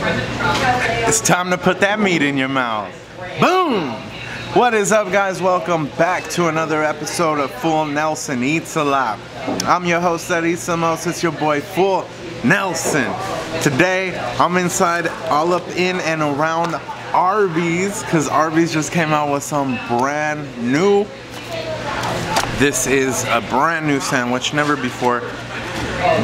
It's time to put that meat in your mouth. Boom! What is up, guys? Welcome back to another episode of Full Nelson Eats a Lot. I'm your host that eats the most. It's your boy Full Nelson. Today I'm inside all up in and around Arby's because Arby's just came out with some brand new. This is a brand new sandwich, never before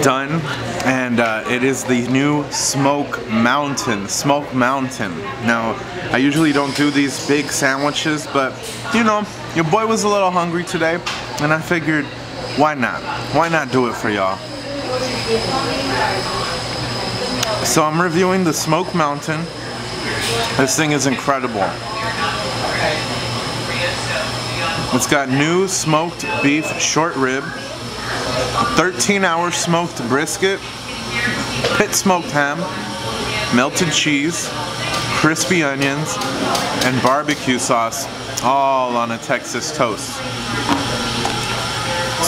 done, and it is the new Smoke Mountain. Now, I usually don't do these big sandwiches, but you know, your boy was a little hungry today, and I figured, why not? Why not do it for y'all? So I'm reviewing the Smoke Mountain. This thing is incredible. It's got new smoked beef short rib, 13-hour smoked brisket, pit smoked ham, melted cheese, crispy onions, and barbecue sauce, all on a Texas toast.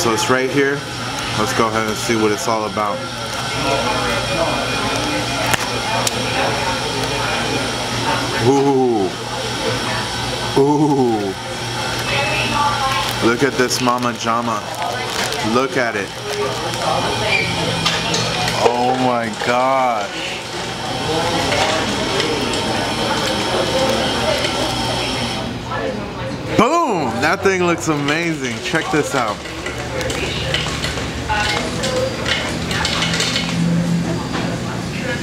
So it's right here. Let's go ahead and see what it's all about. Ooh. Ooh. Look at this mama jama. Look at it. Oh my gosh. Boom! That thing looks amazing. Check this out.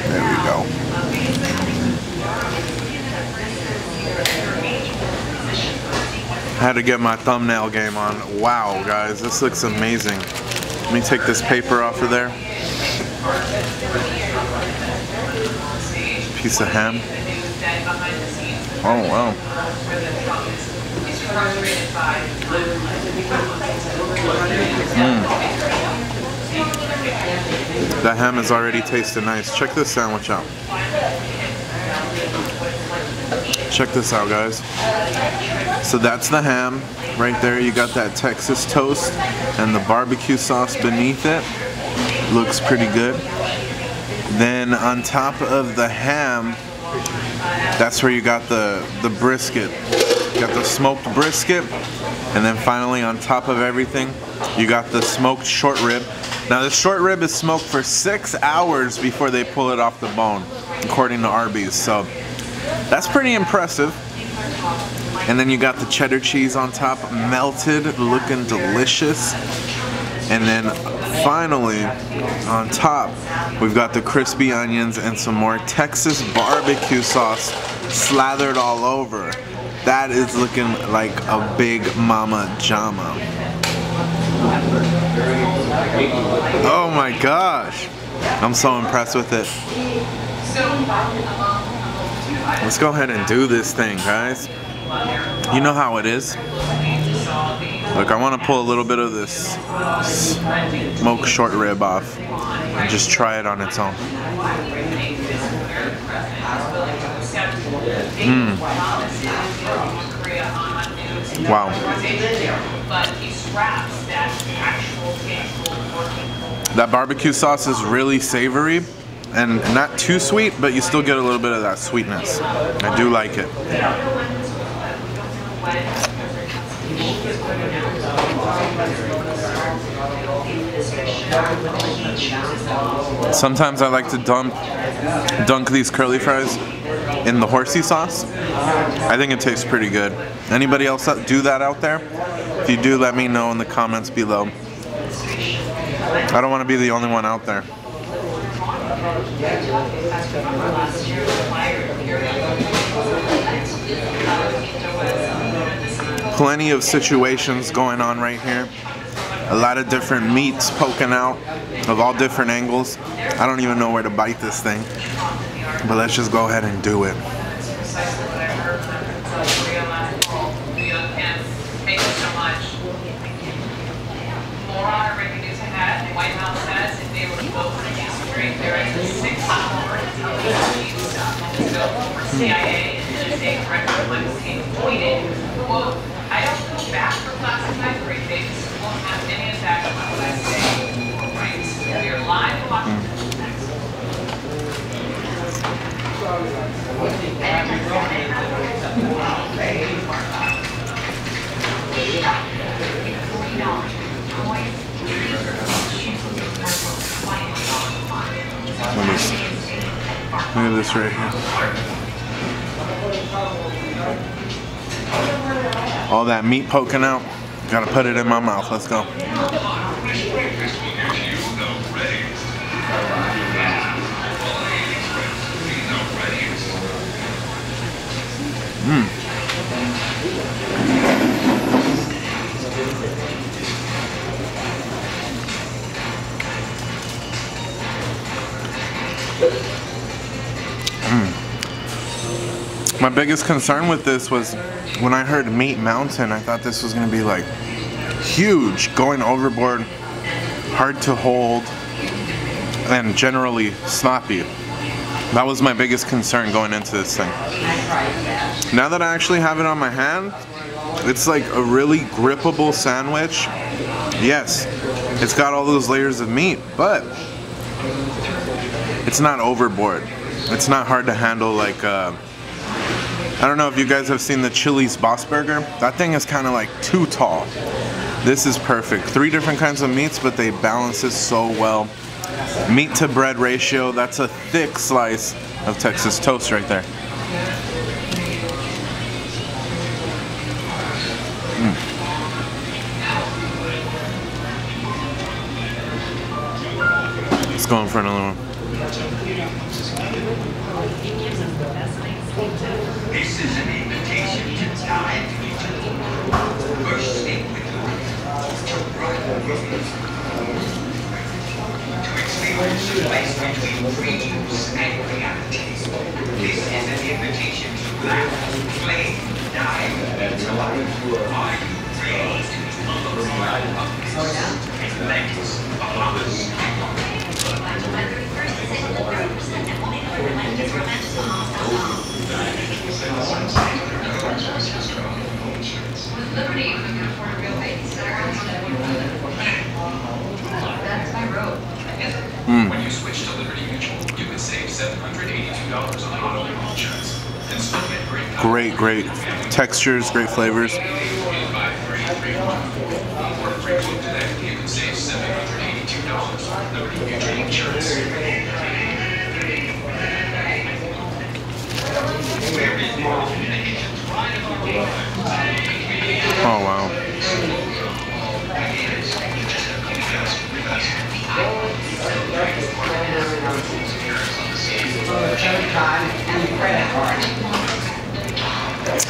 There we go. I had to get my thumbnail game on. Wow, guys, this looks amazing. Let me take this paper off of there. Piece of ham. Oh, wow. That ham is already tasting nice. Check this sandwich out. Check this out, guys. So that's the ham right there. You got that Texas toast and the barbecue sauce beneath it. Looks pretty good. Then on top of the ham, that's where you got the brisket. You got the smoked brisket, and then finally on top of everything, you got the smoked short rib. Now the short rib is smoked for 6 hours before they pull it off the bone, according to Arby's. So that's pretty impressive. And then you got the cheddar cheese on top, melted, looking delicious. And then finally, on top, we've got the crispy onions and some more Texas barbecue sauce slathered all over. That is looking like a big mama jama. Oh my gosh. I'm so impressed with it. Let's go ahead and do this thing, guys. You know how it is. Look, I want to pull a little bit of this smoked short rib off and just try it on its own. Wow. That barbecue sauce is really savory and not too sweet, but you still get a little bit of that sweetness. I do like it. Sometimes I like to dunk these curly fries in the horsey sauce. I think it tastes pretty good. Anybody else do that out there? If you do, let me know in the comments below. I don't want to be the only one out there. Plenty of situations going on right here. A lot of different meats poking out of all different angles. I don't even know where to bite this thing, but let's just go ahead and do it. I don't go back for classified briefings. Won't have any of that on Wednesday. Right. We are live watching. Look at this right here. All that meat poking out. Gotta put it in my mouth. Let's go. My biggest concern with this was when I heard Meat Mountain, I thought this was going to be like huge, going overboard, hard to hold, and generally sloppy. That was my biggest concern going into this thing. Now that I actually have it on my hand, it's like a really grippable sandwich. Yes, it's got all those layers of meat, but it's not overboard. It's not hard to handle like I don't know if you guys have seen the Chili's Boss Burger. That thing is kind of like too tall. This is perfect. 3 different kinds of meats, but they balance it so well. Meat to bread ratio, that's a thick slice of Texas toast right there. Let's go in for another one. This is an invitation to dive into first thing with you to run to experience the place between dreams and reality. This is an invitation to laugh, play, dive into life. Are you ready to unlock of this Atlantis, Bahamas, Liberty, we can afford a real babysitter. That's my road. When you switch to Liberty Mutual, you can save $782 on automobile insurance and still get Great textures, great flavors. You can save $782 on Liberty Mutual insurance. Oh wow.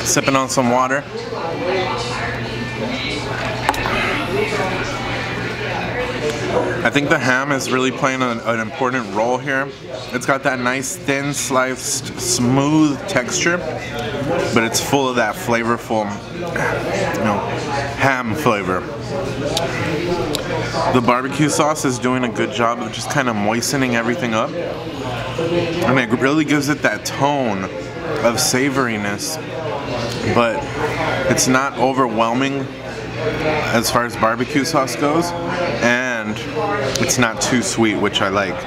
Sipping on some water. I think the ham is really playing an important role here. It's got that nice thin sliced smooth texture, but it's full of that flavorful, ham flavor. The barbecue sauce is doing a good job of just kind of moistening everything up, and it really gives it that tone of savoriness, but it's not overwhelming as far as barbecue sauce goes, and it's not too sweet, which I like.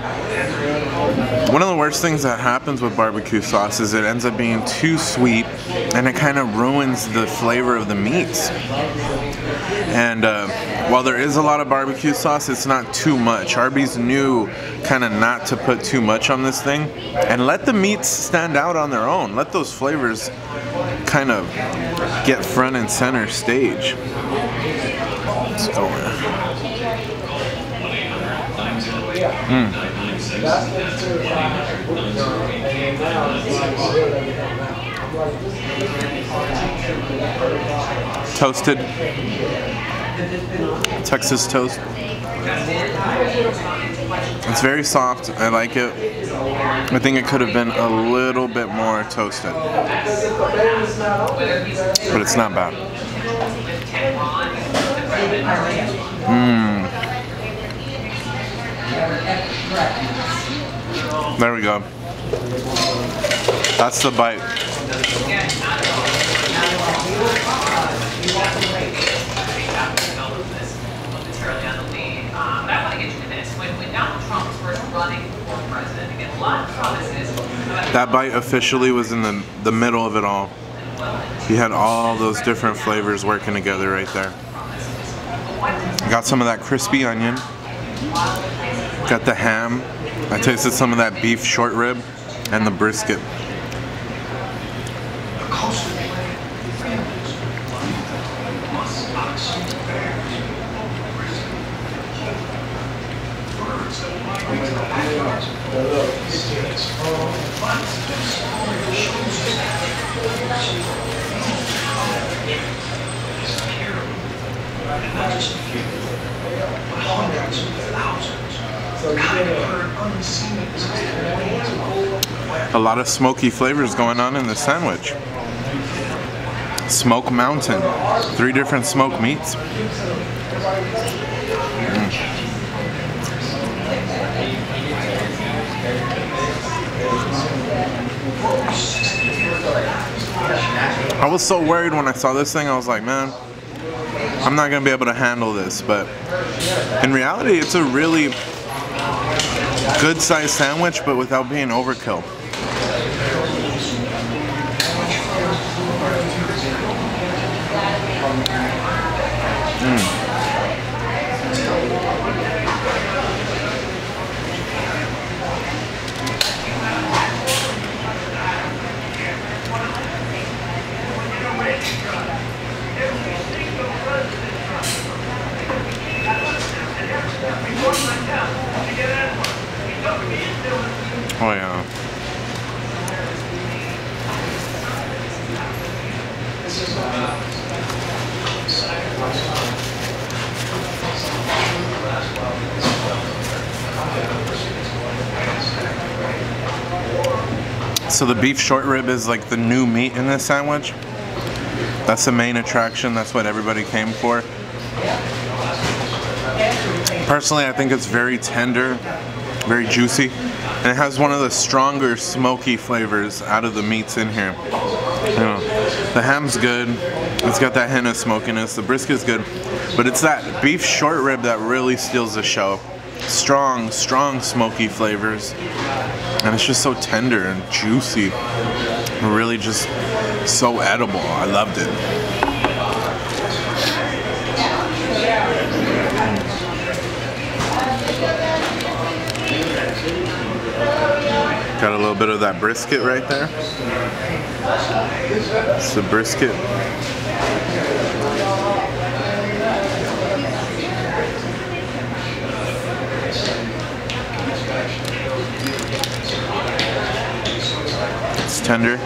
One of the worst things that happens with barbecue sauce is it ends up being too sweet, and it kind of ruins the flavor of the meats. And while there is a lot of barbecue sauce, it's not too much. Arby's knew kind of not to put too much on this thing, and let the meats stand out on their own. Let those flavors kind of get front and center stage. Let's go. Toasted Texas toast. It's very soft. I like it. I think it could have been a little bit more toasted, but it's not bad. There we go. That's the bite. But I want to get you to this. When Donald Trump was first running for president, again, a lot of promises That bite officially was in the middle of it all. You had all those different flavors working together right there. Got some of that crispy onion. Got the ham. I tasted some of that beef short rib and the brisket. A lot of smoky flavors going on in the sandwich. Smoke Mountain, 3 different smoked meats. I was so worried when I saw this thing. I was like, man, I'm not gonna be able to handle this. But in reality, it's a really good sized sandwich, but without being overkill. Oh yeah. So the beef short rib is like the new meat in this sandwich. That's the main attraction. That's what everybody came for. Personally, I think it's very tender, very juicy, and it has one of the stronger smoky flavors out of the meats in here. You know, the ham's good. It's got that hint of smokiness. The brisket's good, but it's that beef short rib that really steals the show. Strong, strong smoky flavors, and it's just so tender and juicy. Really just so edible. I loved it. Got a little bit of that brisket right there. It's the brisket. It's tender.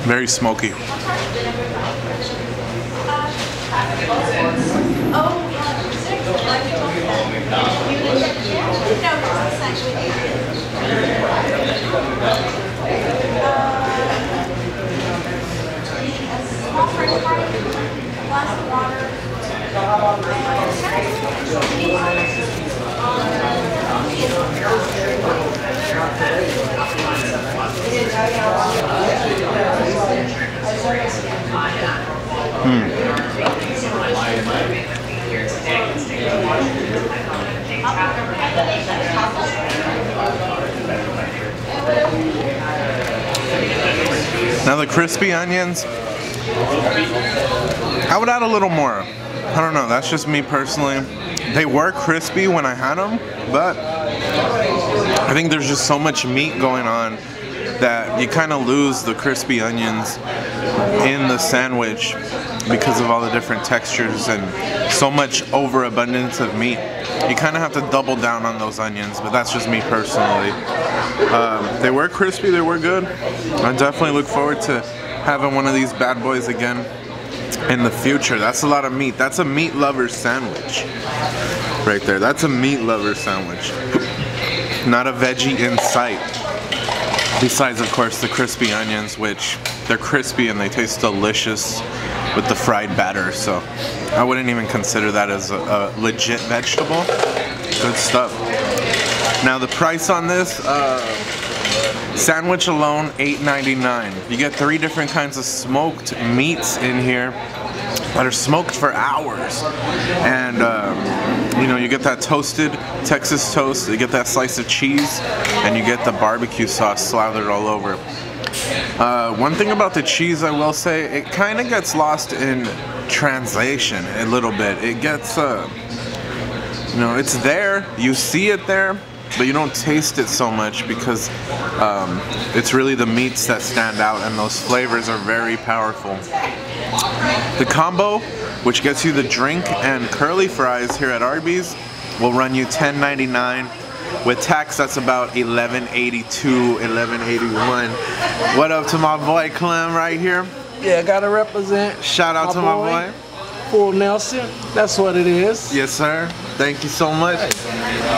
Very smoky. Now the crispy onions, I would add a little more. I don't know, that's just me personally. They were crispy when I had them, but I think there's just so much meat going on that you kind of lose the crispy onions in the sandwich because of all the different textures and so much overabundance of meat. You kind of have to double down on those onions, but that's just me personally. They were crispy, they were good. I definitely look forward to having one of these bad boys again in the future. That's a lot of meat. That's a meat lover sandwich right there. That's a meat lover sandwich. Not a veggie in sight. Besides, of course, the crispy onions, which they're crispy and they taste delicious with the fried batter. So I wouldn't even consider that as a legit vegetable. Good stuff. Now the price on this, sandwich alone, $8.99. You get 3 different kinds of smoked meats in here. that are smoked for hours. And you know, you get that toasted Texas toast, you get that slice of cheese, and you get the barbecue sauce slathered all over. One thing about the cheese, I will say, it kind of gets lost in translation a little bit. It gets, you know, it's there, you see it there, but you don't taste it so much because it's really the meats that stand out, and those flavors are very powerful. The combo, which gets you the drink and curly fries here at Arby's, will run you $10.99. With tax, that's about $11.82, $11.81. What up to my boy Clem right here? Yeah, gotta represent. Shout out to my boy. Full Nelson, that's what it is. Yes, sir. Thank you so much.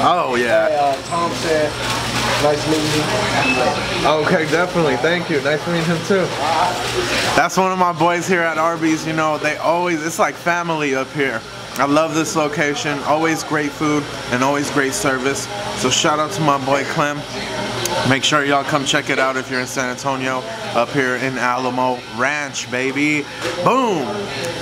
Oh, yeah. Hey, Tom said, nice meeting you. Okay, definitely. Thank you. Nice meeting him too. That's one of my boys here at Arby's. You know, they always, it's like family up here. I love this location. Always great food and always great service. So shout out to my boy Clem. Make sure y'all come check it out if you're in San Antonio, up here in Alamo Ranch, baby. Boom!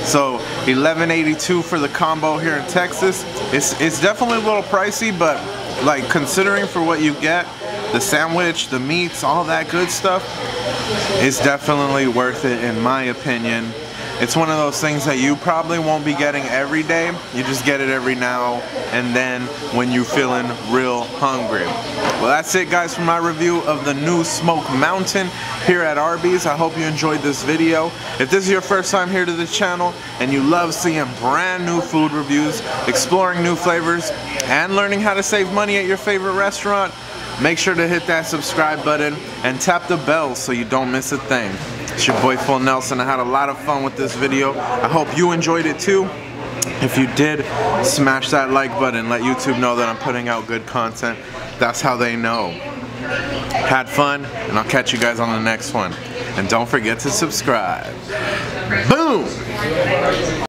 So $11.82 for the combo here in Texas. It's definitely a little pricey, but like considering for what you get, the sandwich, the meats, all that good stuff, it's definitely worth it in my opinion. It's one of those things that you probably won't be getting every day. You just get it every now and then when you're feeling real hungry. Well, that's it, guys, for my review of the new Smoke Mountain here at Arby's. I hope you enjoyed this video. If this is your first time here to the channel and you love seeing brand new food reviews, exploring new flavors, and learning how to save money at your favorite restaurant, make sure to hit that subscribe button and tap the bell so you don't miss a thing. It's your boy Full Nelson. I had a lot of fun with this video. I hope you enjoyed it too. If you did, smash that like button. Let YouTube know that I'm putting out good content. That's how they know. Had fun, and I'll catch you guys on the next one. And don't forget to subscribe. Boom!